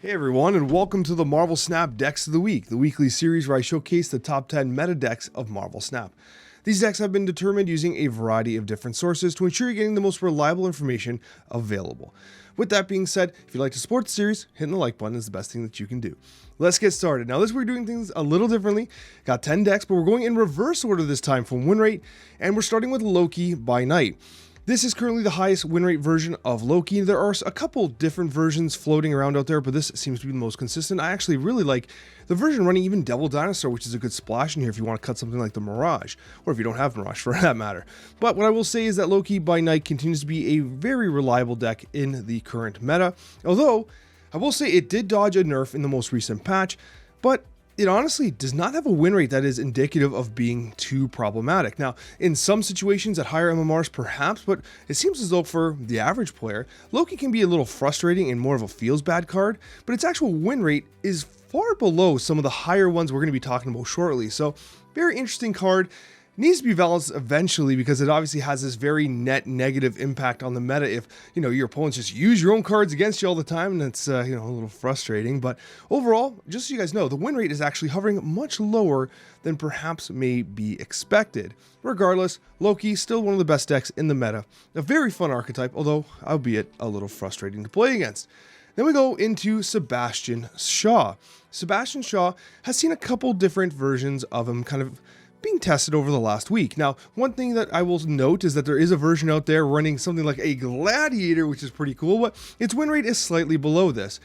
Hey everyone, and welcome to the Marvel Snap Decks of the Week, the weekly series where I showcase the top 10 meta decks of Marvel Snap. These decks have been determined using a variety of different sources to ensure you're getting the most reliable information available. With that being said, if you'd like to support the series, hitting the like button is the best thing that you can do. Let's get started. Now, we're doing things a little differently. Got 10 decks, but we're going in reverse order this time from win rate, and we're starting with Loki by night. This is currently the highest win rate version of Loki. There are a couple different versions floating around out there, but this seems to be the most consistent. I actually really like the version running even Devil Dinosaur, which is a good splash in here if you want to cut something like the Mirage, or if you don't have Mirage for that matter. But what I will say is that Loki by night continues to be a very reliable deck in the current meta, although I will say it did dodge a nerf in the most recent patch, but it honestly does not have a win rate that is indicative of being too problematic. Now, in some situations at higher MMRs perhaps, but it seems as though for the average player, Loki can be a little frustrating and more of a feels bad card, but its actual win rate is far below some of the higher ones we're going to be talking about shortly. So, very interesting card. Needs to be balanced eventually because it obviously has this very net negative impact on the meta if, your opponents just use your own cards against you all the time, and it's, a little frustrating. But overall, just so you guys know, the win rate is actually hovering much lower than perhaps may be expected. Regardless, Loki, still one of the best decks in the meta. A very fun archetype, although albeit a little frustrating to play against. Then we go into Sebastian Shaw. Sebastian Shaw has seen a couple different versions of him kind of being tested over the last week. Now, one thing that I will note is that there is a version out there running something like a Gladiator, which is pretty cool, but its win rate is slightly below this.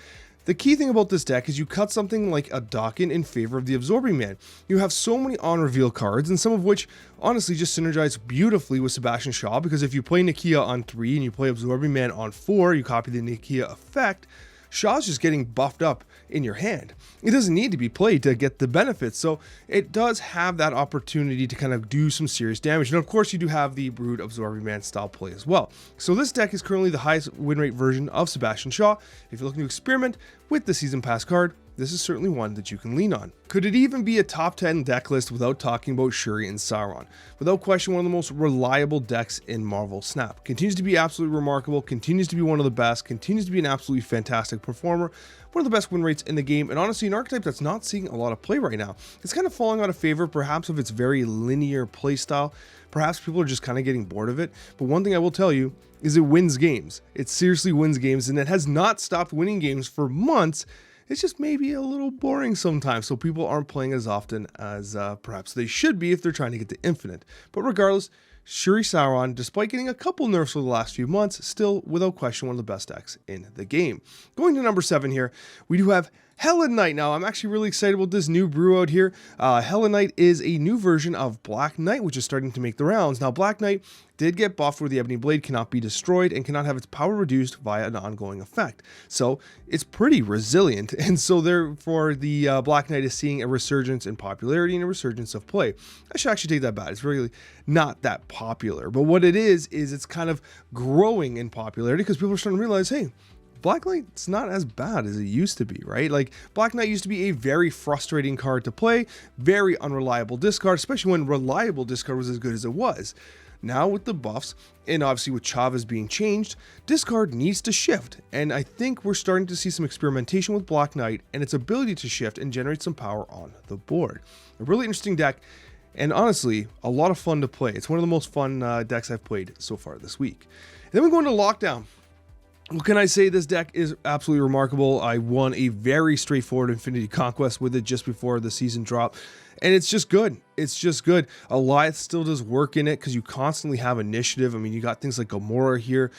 The key thing about this deck is you cut something like a Dawkin in favor of the Absorbing Man. You have so many on-reveal cards, and some of which honestly just synergize beautifully with Sebastian Shaw, because if you play Nakia on 3 and you play Absorbing Man on 4, you copy the Nakia effect, Shaw's just getting buffed up in your hand. It doesn't need to be played to get the benefits, so it does have that opportunity to kind of do some serious damage. And of course, you do have the Brood Absorbing Man style play as well. So this deck is currently the highest win rate version of Sebastian Shaw. If you're looking to experiment with the Season Pass card, this is certainly one that you can lean on. Could it even be a top 10 deck list without talking about Shuri and Sauron? Without question, one of the most reliable decks in Marvel Snap. Continues to be absolutely remarkable, continues to be one of the best, continues to be an absolutely fantastic performer, one of the best win rates in the game, and honestly an archetype that's not seeing a lot of play right now. It's kind of falling out of favor perhaps of its very linear playstyle. Perhaps people are just kind of getting bored of it, but one thing I will tell you is it wins games. It seriously wins games, and it has not stopped winning games for months. It's just maybe a little boring sometimes, so people aren't playing as often as perhaps they should be if they're trying to get to Infinite. But regardless, Shuri Sauron, despite getting a couple nerfs over the last few months, still without question one of the best decks in the game. Going to number 7 here, we do have Hell Knight. Now, I'm actually really excited about this new brew out here. Hell Knight is a new version of Black Knight, which is starting to make the rounds. Now, Black Knight did get buffed where the Ebony Blade cannot be destroyed and cannot have its power reduced via an ongoing effect. So, it's pretty resilient, and so therefore the Black Knight is seeing a resurgence in popularity and a resurgence of play. I should actually take that back. It's really not that popular, but what it is it's kind of growing in popularity because people are starting to realize, hey, Black Knight's not as bad as it used to be, right? Like, Black Knight used to be a very frustrating card to play, very unreliable discard, especially when reliable discard was as good as it was. Now with the buffs, and obviously with Chavez being changed, discard needs to shift, and I think we're starting to see some experimentation with Black Knight and its ability to shift and generate some power on the board. A really interesting deck, and honestly, a lot of fun to play. It's one of the most fun decks I've played so far this week. And then we go into Lockdown. What can I say? This deck is absolutely remarkable. I won a very straightforward Infinity Conquest with it just before the season drop, and it's just good. It's just good. Alliance still does work in it because you constantly have initiative. I mean, you got things like Gamora here.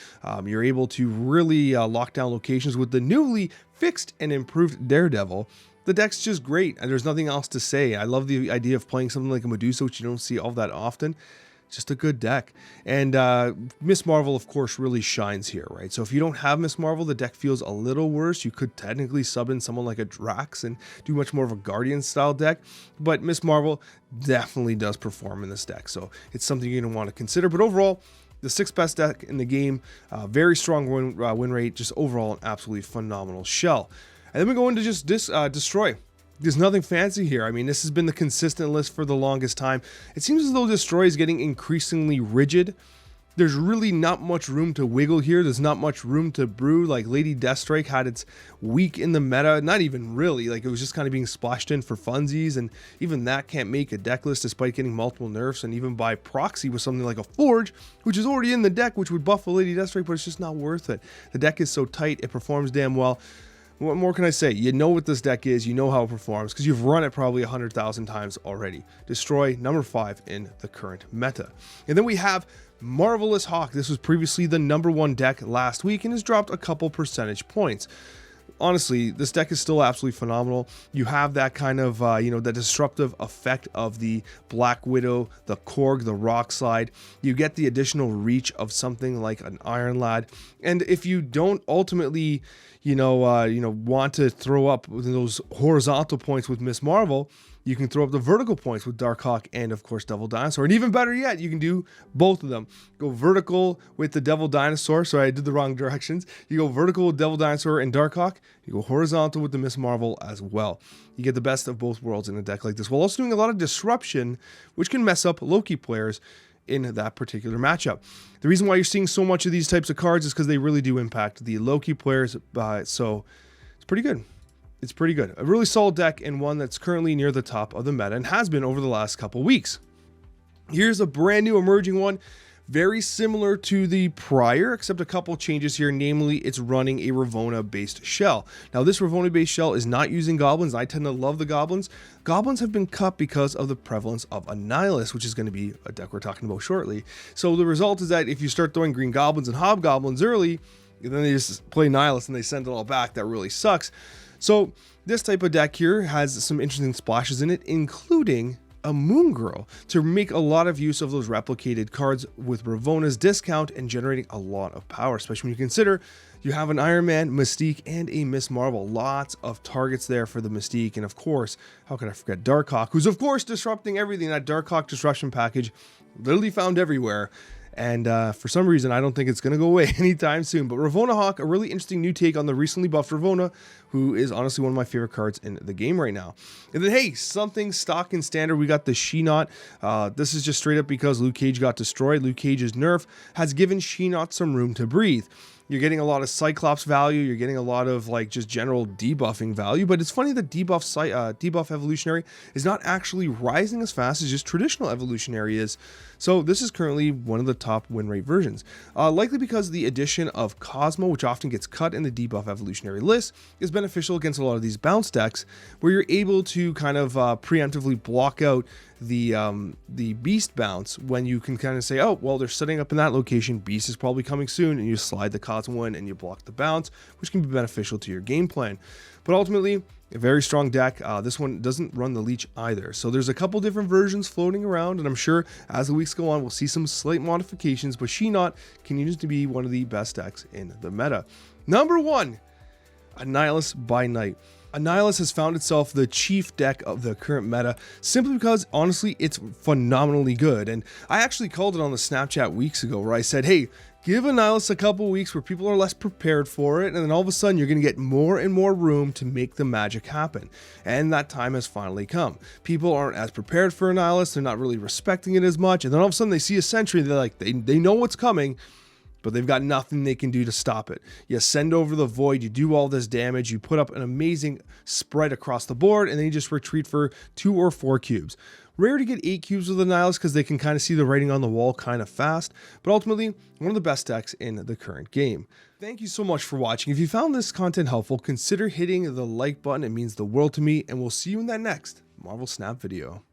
You're able to really lock down locations with the newly fixed and improved Daredevil. The deck's just great, and there's nothing else to say. I love the idea of playing something like a Medusa, which you don't see all that often. Just a good deck. And Miss Marvel, of course, really shines here, right? So if you don't have Miss Marvel, the deck feels a little worse. You could technically sub in someone like a Drax and do much more of a Guardian style deck, but Miss Marvel definitely does perform in this deck, so it's something you're going to want to consider. But overall, the 6th best deck in the game, very strong win rate, just overall an absolutely phenomenal shell. And then we go into just Destroy. There's nothing fancy here. I mean, this has been the consistent list for the longest time. It seems as though Destroy is getting increasingly rigid There's really not much room to wiggle here. There's not much room to brew. Like Lady Deathstrike had its week in the meta, not even really, like it was just kind of being splashed in for funsies, and even that can't make a deck list despite getting multiple nerfs, and even by proxy with something like a Forge, which is already in the deck, which would buff a Lady Deathstrike, but it's just not worth it. The deck is so tight, it performs damn well. What more can I say? You know what this deck is, you know how it performs, because you've run it probably 100,000 times already. Destroy, number 5 in the current meta. And then we have Marvelous Hawk. This was previously the number 1 deck last week and has dropped a couple percentage points. Honestly, this deck is still absolutely phenomenal. You have that kind of, the disruptive effect of the Black Widow, the Korg, the Rock Slide. You get the additional reach of something like an Iron Lad. And if you don't ultimately, want to throw up those horizontal points with Miss Marvel, you can throw up the vertical points with Darkhawk and, of course, Devil Dinosaur. And even better yet, you can do both of them. Go vertical with the Devil Dinosaur. Sorry, I did the wrong directions. You go vertical with Devil Dinosaur and Darkhawk. You go horizontal with the Miss Marvel as well. You get the best of both worlds in a deck like this, while also doing a lot of disruption, which can mess up Loki players in that particular matchup. The reason why you're seeing so much of these types of cards is because they really do impact the Loki players. So it's pretty good. It's pretty good. A really solid deck, and one that's currently near the top of the meta and has been over the last couple weeks. Here's a brand new emerging one, very similar to the prior, except a couple changes here. Namely, it's running a Ravonna based shell. Now, this Ravonna based shell is not using goblins. I tend to love the goblins. Goblins have been cut because of the prevalence of Annihilus, which is going to be a deck we're talking about shortly. So the result is that if you start throwing green goblins and hobgoblins early, then they just play Annihilus and they send it all back. That really sucks. So this type of deck here has some interesting splashes in it, including a Moon Girl, to make a lot of use of those replicated cards with Ravonna's discount and generating a lot of power, especially when you consider you have an Iron Man, Mystique, and a Miss Marvel. Lots of targets there for the Mystique, and of course, how can I forget Darkhawk, who's of course disrupting everything. That Darkhawk disruption package, literally found everywhere. And for some reason, I don't think it's going to go away anytime soon. But Ravonna Hawk, a really interesting new take on the recently buffed Ravonna, who is honestly one of my favorite cards in the game right now. And then, hey, something stock and standard, we got the She-Not. This is just straight up because Luke Cage got destroyed. Luke Cage's nerf has given She-Not some room to breathe. You're getting a lot of Cyclops value. You're getting a lot of like just general debuffing value. But it's funny that debuff evolutionary is not actually rising as fast as just traditional evolutionary is. So this is currently one of the top win rate versions. Likely because the addition of Cosmo, which often gets cut in the debuff evolutionary list, is beneficial against a lot of these bounce decks, where you're able to kind of preemptively block out the beast bounce when you can kind of say, oh, well, they're setting up in that location, beast is probably coming soon, and you slide the Cosmo in and you block the bounce, which can be beneficial to your game plan. But ultimately, a very strong deck. This one doesn't run the leech either. So there's a couple different versions floating around, and I'm sure as the weeks go on, we'll see some slight modifications, but She-Not continues to be one of the best decks in the meta. Number 1, Annihilus by Night. Annihilus has found itself the chief deck of the current meta simply because, honestly, it's phenomenally good. And I actually called it on the Snapchat weeks ago where I said, hey, give Annihilus a couple weeks where people are less prepared for it, and then all of a sudden you're going to get more and more room to make the magic happen. And that time has finally come. People aren't as prepared for Annihilus, they're not really respecting it as much, and then all of a sudden they see a Sentry and they're like, they know what's coming, but they've got nothing they can do to stop it. You send over the Void, you do all this damage, you put up an amazing spread across the board, and then you just retreat for 2 or 4 cubes. Rare to get 8 cubes with Annihilus because they can kind of see the writing on the wall kind of fast, but ultimately one of the best decks in the current game. Thank you so much for watching. If you found this content helpful, consider hitting the like button. It means the world to me, and we'll see you in that next Marvel Snap video.